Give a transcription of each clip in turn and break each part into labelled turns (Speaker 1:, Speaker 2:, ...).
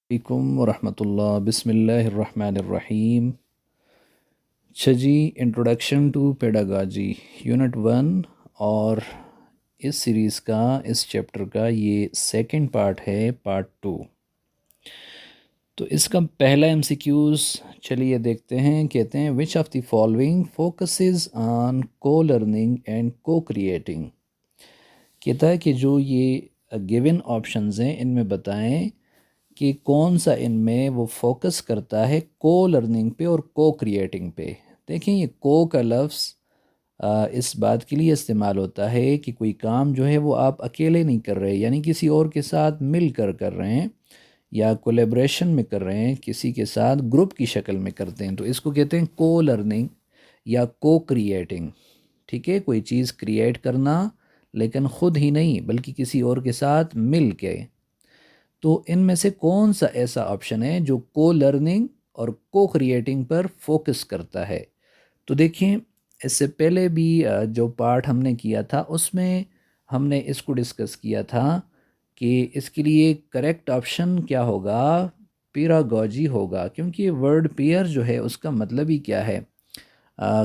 Speaker 1: علیکم ورحمۃ اللہ، بسم اللہ الرحمن الرحیم۔ اچھا جی، انٹروڈکشن ٹو پیڈاگاجی یونٹ 1، اور اس سیریز کا، اس چیپٹر کا یہ سیکنڈ پارٹ ہے، پارٹ 2۔ تو اس کا پہلا ایم سی کیوز چلیے دیکھتے ہیں۔ کہتے ہیں وچ of the following focuses on کو لرننگ اینڈ کو کریٹنگ۔ کہتا ہے کہ جو یہ گیون آپشنز ہیں ان میں بتائیں کہ کون سا ان میں وہ فوکس کرتا ہے کو لرننگ پہ اور کو کریٹنگ پہ۔ دیکھیں یہ کو کا لفظ اس بات کے لیے استعمال ہوتا ہے کہ کوئی کام جو ہے وہ آپ اکیلے نہیں کر رہے، یعنی کسی اور کے ساتھ مل کر رہے ہیں، یا کولیبریشن میں کر رہے ہیں، کسی کے ساتھ گروپ کی شکل میں کرتے ہیں، تو اس کو کہتے ہیں کو لرننگ یا کو کریٹنگ۔ ٹھیک ہے، کوئی چیز کریٹ کرنا لیکن خود ہی نہیں بلکہ کسی اور کے ساتھ مل کے۔ تو ان میں سے کون سا ایسا آپشن ہے جو کو لرننگ اور کو کریٹنگ پر فوکس کرتا ہے؟ تو دیکھیں اس سے پہلے بھی جو پارٹ ہم نے کیا تھا اس میں ہم نے اس کو ڈسکس کیا تھا کہ اس کے لیے کریکٹ آپشن کیا ہوگا؟ پیراگوجی ہوگا، کیونکہ ورڈ پیئر جو ہے اس کا مطلب ہی کیا ہے؟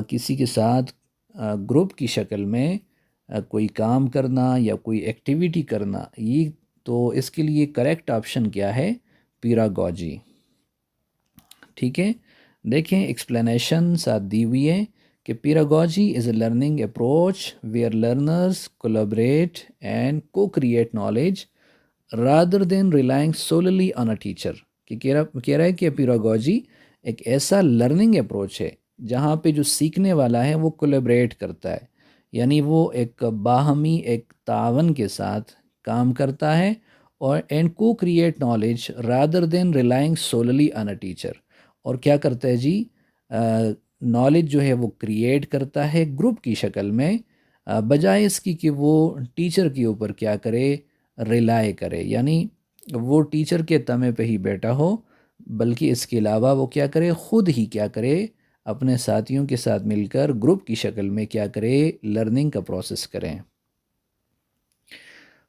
Speaker 1: کسی کے ساتھ گروپ کی شکل میں کوئی کام کرنا یا کوئی ایکٹیویٹی کرنا، یہ تو اس کے لیے کریکٹ آپشن کیا ہے؟ پیراگوجی۔ ٹھیک ہے، دیکھیں ایکسپلینیشن ساتھ دی ہوئی ہے کہ paragogy is a learning approach where learners collaborate and co create knowledge rather than relying solely on a teacher. کہ کہہ رہا ہے کہ پیراگوجی ایک ایسا لرننگ اپروچ ہے جہاں پہ جو سیکھنے والا ہے وہ کولیبریٹ کرتا ہے، یعنی وہ ایک باہمی ایک تعاون کے ساتھ کام کرتا ہے، اور and co create knowledge rather than relying solely on a teacher. اور کیا کرتا ہے جی؟ نالج جو ہے وہ کریٹ کرتا ہے گروپ کی شکل میں، بجائے اس کی کہ وہ ٹیچر کے اوپر کیا کرے؟ ریلائی کرے، یعنی وہ ٹیچر کے تمے پہ ہی بیٹھا ہو، بلکہ اس کے علاوہ وہ کیا کرے؟ خود ہی کیا کرے؟ اپنے ساتھیوں کے ساتھ مل کر گروپ کی شکل میں کیا کرے؟ لرننگ کا پروسیس کریں۔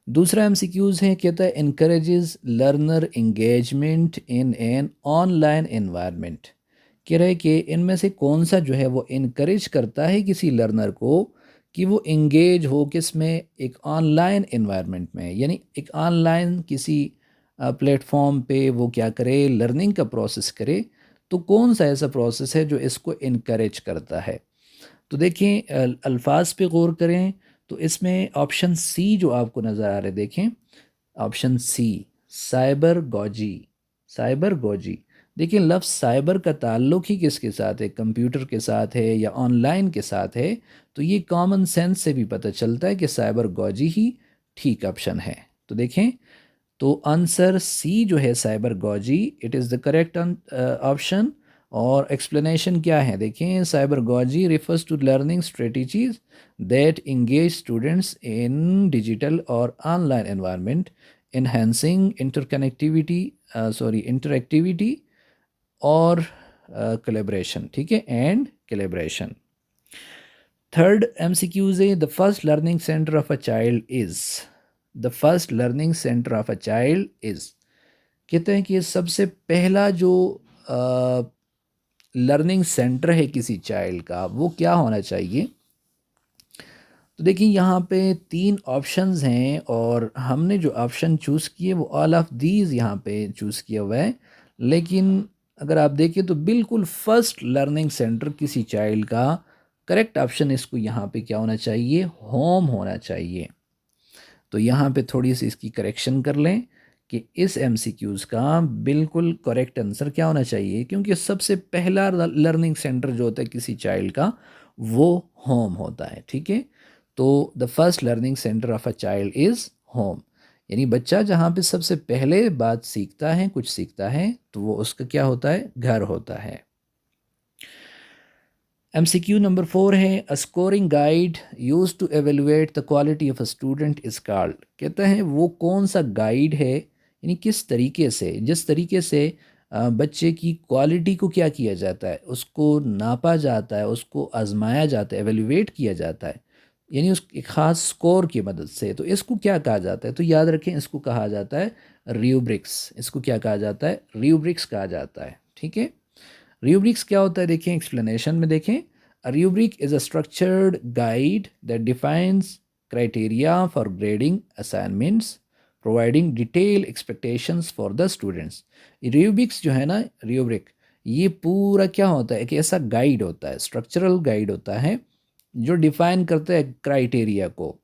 Speaker 1: دوسرا ایم سی کیوز ہے، کہتا ہے encourages learner engagement in an on line environment. کہہ رہے کہ ان میں سے کون سا جو ہے وہ انکریج کرتا ہے کسی لرنر کو کہ وہ انگیج ہو کس میں؟ ایک آن لائن انوائرمنٹ میں، یعنی ایک آن لائن کسی پلیٹ فارم پہ وہ کیا کرے؟ لرننگ کا پروسیس کرے۔ تو کون سا ایسا پروسیس ہے جو اس کو انکریج کرتا ہے؟ تو دیکھیں الفاظ پہ غور کریں، تو اس میں آپشن سی جو آپ کو نظر آ رہے، دیکھیں آپشن سی، سائبر گوجی۔ سائبر گوجی، دیکھیں لفظ سائبر کا تعلق ہی کس کے ساتھ ہے؟ کمپیوٹر کے ساتھ ہے یا آن لائن کے ساتھ ہے، تو یہ کامن سینس سے بھی پتہ چلتا ہے کہ سائبر گوجی ہی ٹھیک آپشن ہے۔ تو دیکھیں تو آنسر سی جو ہے cybergogy, it is the correct option. اور ایکسپلینیشن کیا ہے؟ دیکھیں cybergogy refers to learning strategies that engage students in digital or online environment enhancing interactivity اور کولیبریشن۔ ٹھیک ہے، and collaboration. Third M C Qs ہے the first learning centre of a child is. The first learning centre of a child is, کہتے ہیں کہ سب سے پہلا جو لرننگ سینٹر ہے کسی چائلڈ کا وہ کیا ہونا چاہیے؟ تو دیکھیں یہاں پہ 3 آپشنز ہیں، اور ہم نے جو آپشن چوز کیے وہ آل آف دیز یہاں پہ چوز کیا ہوا ہے، لیکن اگر آپ دیکھیں تو بالکل فرسٹ لرننگ سینٹر کسی چائلڈ کا کریکٹ آپشن اس کو یہاں پہ کیا ہونا چاہیے؟ ہوم ہونا چاہیے۔ تو یہاں پہ تھوڑی سی اس کی کریکشن کر لیں کہ اس ایم سی کیوز کا بالکل کریکٹ آنسر کیا ہونا چاہیے، کیونکہ سب سے پہلا لرننگ سینٹر جو ہوتا ہے کسی چائلڈ کا وہ ہوم ہوتا ہے۔ ٹھیک ہے، تو دا first learning centre of a child is home, یعنی بچہ جہاں پہ سب سے پہلے بات سیکھتا ہے، کچھ سیکھتا ہے، تو وہ اس کا کیا ہوتا ہے؟ گھر ہوتا ہے۔ ایم سی کیو نمبر 4 ہے scoring guide use to evaluate the quality of a student is called. کہتا ہے وہ کون سا گائیڈ ہے، یعنی کس طریقے سے، جس طریقے سے بچے کی کوالٹی کو کیا جاتا ہے؟ اس کو ناپا جاتا ہے، اس کو آزمایا جاتا ہے، ایویلویٹ کیا جاتا ہے، یعنی اس ایک خاص سکور کی مدد سے. تو اس کو کیا کہا جاتا ہے؟ تو یاد رکھیں اس کو کہا جاتا ہے ریوبرکس. اس کو کیا کہا جاتا ہے؟ ریوبرکس کہا جاتا ہے. ٹھیک ہے. ریوبرکس کیا ہوتا ہے؟ دیکھیں ایکسپلینیشن میں دیکھیں. Rubric is a structured guide that defines criteria for grading assignments providing detail expectations for the students. Rubrics جو ہے نا، ریوبرک یہ پورا کیا ہوتا ہے؟ ایک ایسا گائیڈ ہوتا ہے، اسٹرکچرل گائیڈ ہوتا ہے جو ڈیفائن کرتا ہے کرائٹیریا کو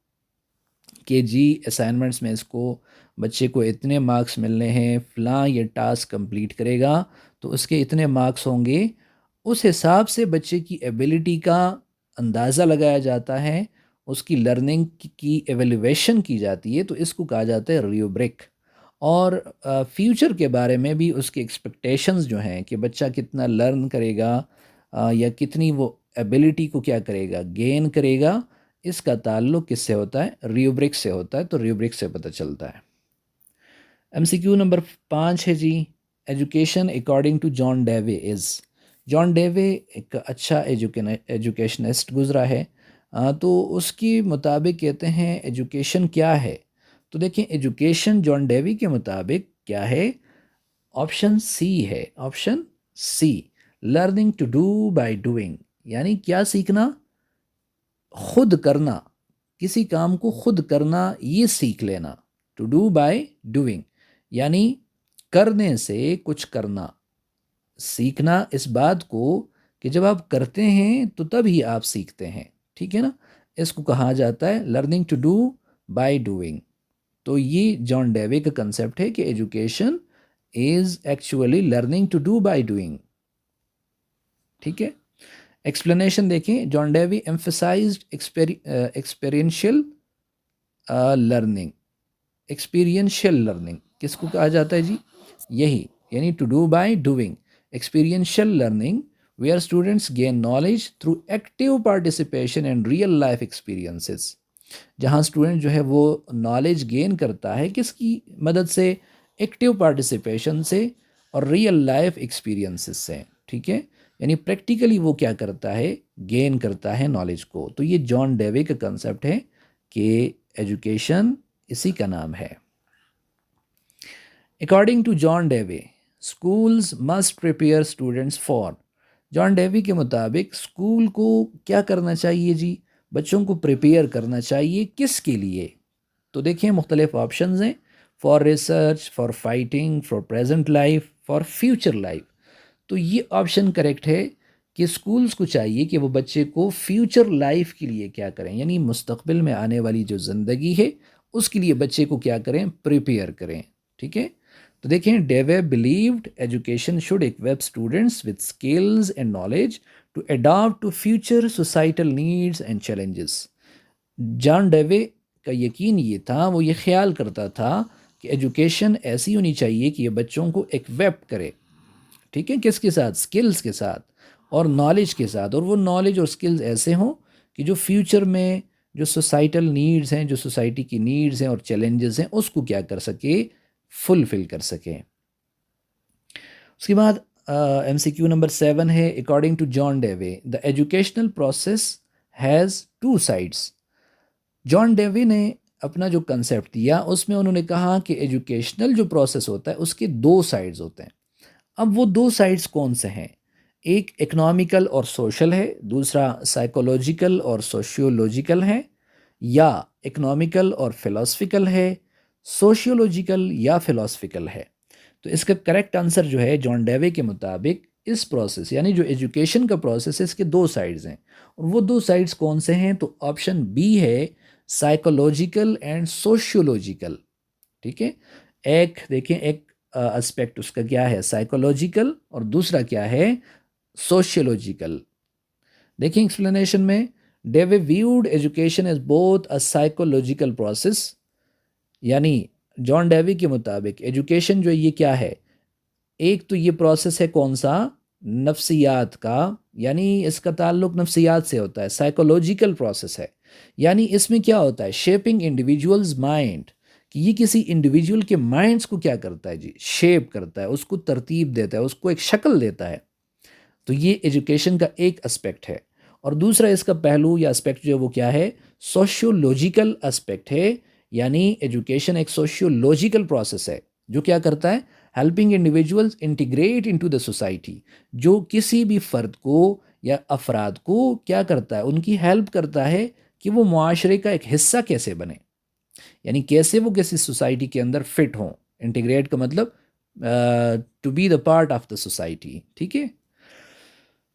Speaker 1: کہ جی اسائنمنٹس میں اس کو بچے کو اتنے مارکس ملنے ہیں، فلاں یہ ٹاسک کمپلیٹ کرے گا تو اس کے اتنے مارکس ہوں گے. اس حساب سے بچے کی ایبیلٹی کا اندازہ لگایا جاتا ہے، اس کی لرننگ کی ایویلیویشن کی جاتی ہے. تو اس کو کہا جاتا ہے ریوبرک. اور فیوچر کے بارے میں بھی اس کے ایکسپیکٹیشنز جو ہیں کہ بچہ کتنا لرن کرے گا یا کتنی وہ ایبیلٹی کو کیا کرے گا، گین کرے گا، اس کا تعلق کس سے ہوتا ہے؟ ریوبرک سے ہوتا ہے. تو ریوبرک سے پتہ چلتا ہے. ایم سی کیو نمبر 5 ہے جی، ایجوکیشن اکارڈنگ ٹو جان ڈیوے از. جان ڈیوے ایک اچھا ایجوکیشنسٹ گزرا ہے. تو اس کے مطابق کہتے ہیں ایجوکیشن کیا ہے. تو دیکھیں ایجوکیشن جان ڈیوی کے مطابق کیا ہے؟ آپشن سی ہے. Option C, learning to do by doing. یعنی کیا سیکھنا؟ خود کرنا. کسی کام کو خود کرنا، یہ سیکھ لینا. ٹو ڈو بائی ڈوئنگ یعنی کرنے سے کچھ کرنا. سیکھنا اس بات کو کہ جب آپ کرتے ہیں تو تب ہی آپ سیکھتے ہیں. ٹھیک ہے نا. اس کو کہا جاتا ہے learning to do by doing. تو یہ جان ڈیوے کا کنسیپٹ ہے کہ education is actually learning to do by doing. ٹھیک ہے. ایکسپلینیشن دیکھیں. John Dewey emphasised experiential learning. Experiential learning کس کو کہا جاتا ہے جی؟ یہی، یعنی to do by doing. Experiential learning where students gain knowledge through active participation and real life experiences. جہاں اسٹوڈنٹ جو ہے وہ نالج گین کرتا ہے کس کی مدد سے؟ ایکٹیو پارٹیسپیشن سے اور ریئل لائف ایکسپیرینسز سے. ٹھیک ہے. یعنی پریکٹیکلی وہ کیا کرتا ہے؟ گین کرتا ہے نالج کو. تو یہ جان ڈیوے کا کنسیپٹ ہے کہ ایجوکیشن اسی کا نام ہے. According to John Dewey schools must prepare students for. John Dewey کے مطابق اسکول کو کیا کرنا چاہیے جی؟ بچوں کو پریپیئر کرنا چاہیے کس کے لیے؟ تو دیکھیں مختلف آپشنز ہیں. For research, for fighting, for present life, for future life. تو یہ آپشن کریکٹ ہے کہ اسکولز کو چاہیے کہ وہ بچے کو فیوچر لائف کے لیے کیا کریں، یعنی مستقبل میں آنے والی جو زندگی ہے اس کے لیے بچے کو کیا کریں؟ پریپیئر کریں. ٹھیک ہے. تو دیکھیں Dewey believed education should equip students with skills and knowledge to adapt to future societal needs and challenges. John Dewey کا یقین یہ تھا، وہ یہ خیال کرتا تھا کہ ایجوکیشن ایسی ہونی چاہیے کہ یہ بچوں کو ایکویپ کرے. ٹھیک ہے. کس کے ساتھ؟ اسکلز کے ساتھ اور نالج کے ساتھ. اور وہ نالج اور اسکلز ایسے ہوں کہ جو فیوچر میں جو سوسائٹل نیڈز ہیں، جو سوسائٹی کی نیڈز ہیں اور چیلنجز ہیں، اس کو کیا کر سکے؟ فلفل کر سکیں. اس کے بعد ایم سی کیو نمبر 7 ہے. According to John Dewey the educational process has 2 sides. John Dewey نے اپنا جو کنسیپٹ دیا اس میں انہوں نے کہا کہ ایجوکیشنل جو پروسیس ہوتا ہے اس کے 2 سائڈز ہوتے ہیں. اب وہ 2 سائڈز کون سے ہیں؟ ایک اکنامیکل اور سوشل ہے، دوسرا سائیکولوجیکل اور سوشیولوجیکل ہے، یا اکنامیکل اور فلاسفیکل ہے، سوشیولوجیکل یا فلاسفیکل ہے. تو اس کا کریکٹ آنسر جو ہے جان ڈیوے کے مطابق اس پروسیس یعنی جو ایجوکیشن کا پروسیس ہے اس کے 2 سائڈز ہیں. اور وہ 2 سائڈز کون سے ہیں؟ تو آپشن بی ہے سائیکولوجیکل اینڈ سوشیولوجیکل. ٹھیک ہے. ایک دیکھیں ایک اسپیکٹ اس کا کیا ہے؟ سائیکولوجیکل، اور دوسرا کیا ہے؟ سوشیولوجیکل. دیکھیں ایکسپلینیشن میں Dewey viewed education as both a psychological process. یعنی جان ڈیوی کے مطابق ایجوکیشن جو یہ کیا ہے؟ ایک تو یہ پروسیس ہے کون سا؟ نفسیات کا، یعنی اس کا تعلق نفسیات سے ہوتا ہے. سائیکولوجیکل پروسیس ہے یعنی اس میں کیا ہوتا ہے؟ شیپنگ انڈیویجولز مائنڈ، کہ یہ کسی انڈیویجول کے مائنڈس کو کیا کرتا ہے جی؟ شیپ کرتا ہے، اس کو ترتیب دیتا ہے، اس کو ایک شکل دیتا ہے. تو یہ ایجوکیشن کا ایک اسپیکٹ ہے. اور دوسرا اس کا پہلو یا اسپیکٹ جو ہے وہ کیا ہے، سوشیولوجیکل اسپیکٹ ہے، یعنی ایجوکیشن ایک سوشیولوجیکل پروسیس ہے جو کیا کرتا ہے، helping individuals integrate into the society, جو کسی بھی فرد کو یا افراد کو کیا کرتا ہے، ان کی ہیلپ کرتا ہے کہ وہ معاشرے کا ایک حصہ کیسے بنے، یعنی کیسے وہ کسی سوسائٹی کے اندر فٹ ہوں. انٹیگریٹ کا مطلب to be the part of the society. ٹھیک ہے.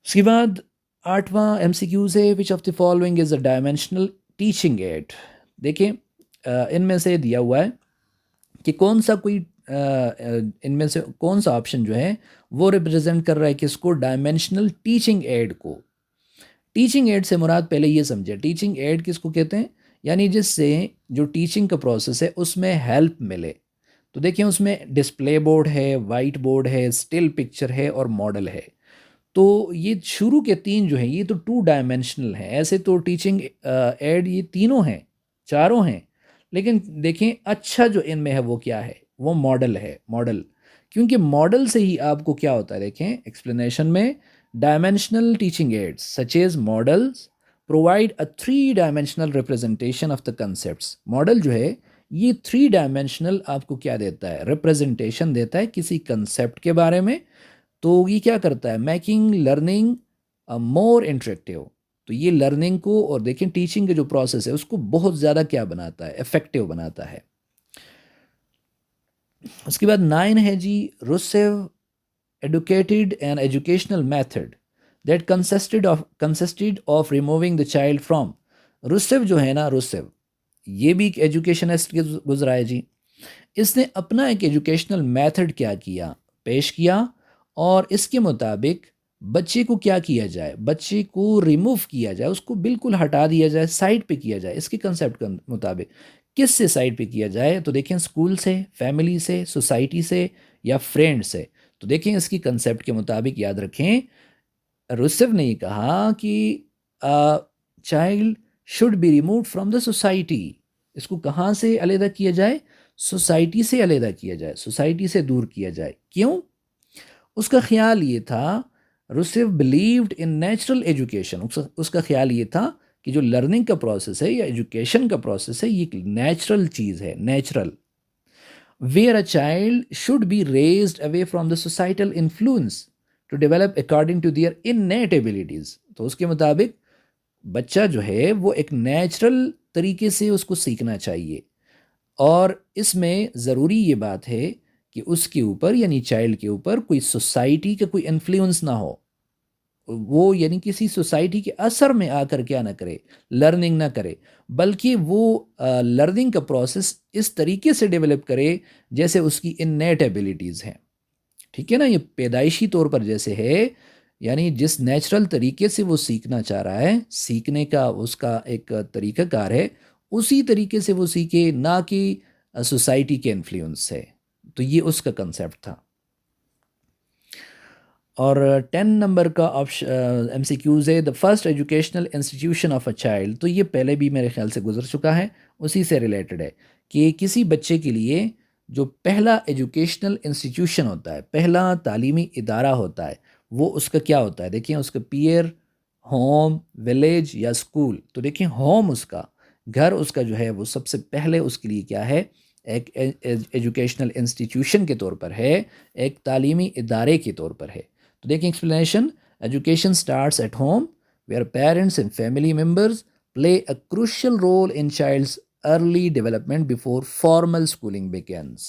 Speaker 1: اس کے بعد 8واں MCQs ہے، which of the following is a dimensional teaching aid. دیکھیں ان میں سے دیا ہوا ہے کہ کون سا کوئی ان میں سے کون سا آپشن جو ہے وہ ریپرزینٹ کر رہا ہے کس کو، ڈائمینشنل ٹیچنگ ایڈ کو. ٹیچنگ ایڈ سے مراد پہلے یہ سمجھے، ٹیچنگ ایڈ کس کو کہتے ہیں، یعنی جس سے جو ٹیچنگ کا پروسیس ہے اس میں ہیلپ ملے. تو دیکھیں اس میں ڈسپلے بورڈ ہے، وائٹ بورڈ ہے، اسٹل پکچر ہے اور ماڈل ہے. تو یہ شروع کے 3 جو ہیں یہ تو 2 ڈائمینشنل ہیں. ایسے تو ٹیچنگ ایڈ یہ تینوں ہیں، چاروں ہیں، لیکن دیکھیں اچھا جو ان میں ہے وہ کیا ہے، وہ ماڈل ہے. ماڈل کیونکہ ماڈل سے ہی آپ کو کیا ہوتا ہے، دیکھیں ایکسپلینیشن میں dimensional teaching aids such as models provide a 3 dimensional representation of the concepts. Model جو ہے یہ 3 ڈائمینشنل آپ کو کیا دیتا ہے، ریپرزنٹیشن دیتا ہے کسی کنسیپٹ کے بارے میں. تو یہ کیا کرتا ہے، میکنگ لرننگ مور انٹریکٹیو. تو یہ لرننگ کو اور دیکھیں ٹیچنگ کا جو پروسیس ہے اس کو بہت زیادہ کیا بناتا ہے، افیکٹو بناتا ہے. اس کے بعد 9 ہے جی، روسیو educated an educational method that consisted of removing the child from. روسیو جو ہے نا، روسیو یہ بھی ایک ایجوکیشنسٹ کے گزرا ہے جی. اس نے اپنا ایک ایجوکیشنل میتھڈ کیا کیا، پیش کیا، اور اس کے مطابق بچے کو کیا کیا جائے، بچے کو ریموو کیا جائے، اس کو بالکل ہٹا دیا جائے، سائڈ پہ کیا جائے. اس کے کنسیپٹ کے مطابق کس سے سائڈ پہ کیا جائے، تو دیکھیں اسکول سے، فیملی سے، سوسائٹی سے یا فرینڈ سے. تو دیکھیں اس کی کنسیپٹ کے مطابق یاد رکھیں، روسیو نے یہ کہا کہ child should be removed from the society. اس کو کہاں سے علیحدہ کیا جائے، سوسائٹی سے علیحدہ کیا جائے، سوسائٹی سے دور کیا جائے. کیوں؟ اس کا خیال یہ تھا، روسیو بلیوڈ ان نیچرل ایجوکیشن. اس کا خیال یہ تھا کہ جو لرننگ کا پروسیس ہے یا ایجوکیشن کا پروسیس ہے یہ ایک نیچرل چیز ہے، natural, where a child should be raised away from the societal influence to develop according to their innate abilities. تو اس کے مطابق بچہ جو ہے وہ ایک نیچرل طریقے سے اس کو سیکھنا چاہیے، اور اس میں ضروری یہ بات ہے کہ اس کے اوپر یعنی چائلڈ کے اوپر کوئی سوسائٹی کا کوئی انفلوئنس نہ ہو. وہ یعنی کسی سوسائٹی کے اثر میں آ کر کیا نہ کرے، لرننگ نہ کرے، بلکہ وہ لرننگ کا پروسیس اس طریقے سے ڈیولپ کرے جیسے اس کی انیٹ ایبیلیٹیز ہیں. ٹھیک ہے نا، یہ پیدائشی طور پر جیسے ہے، یعنی جس نیچرل طریقے سے وہ سیکھنا چاہ رہا ہے، سیکھنے کا اس کا ایک طریقہ کار ہے، اسی طریقے سے وہ سیکھے، نہ کہ سوسائٹی کے انفلوئنس سے. تو یہ اس کا کنسیپٹ تھا. اور 10 نمبر کا MCQs ہے، the first educational institution of a child. تو یہ پہلے بھی میرے خیال سے گزر چکا ہے، اسی سے ریلیٹڈ ہے کہ کسی بچے کے لیے جو پہلا ایجوکیشنل انسٹیٹیوشن ہوتا ہے، پہلا تعلیمی ادارہ ہوتا ہے، وہ اس کا کیا ہوتا ہے. دیکھیں اس کا پیئر، ہوم، ولیج یا اسکول. تو دیکھیں ہوم اس کا گھر، اس کا جو ہے وہ سب سے پہلے اس کے لیے کیا ہے، ایک ایجوکیشنل انسٹیٹیوشن کے طور پر ہے، ایک تعلیمی ادارے کے طور پر ہے. تو دیکھیں explanation, education starts at home where parents and family members play a crucial role in child's early development before formal schooling begins.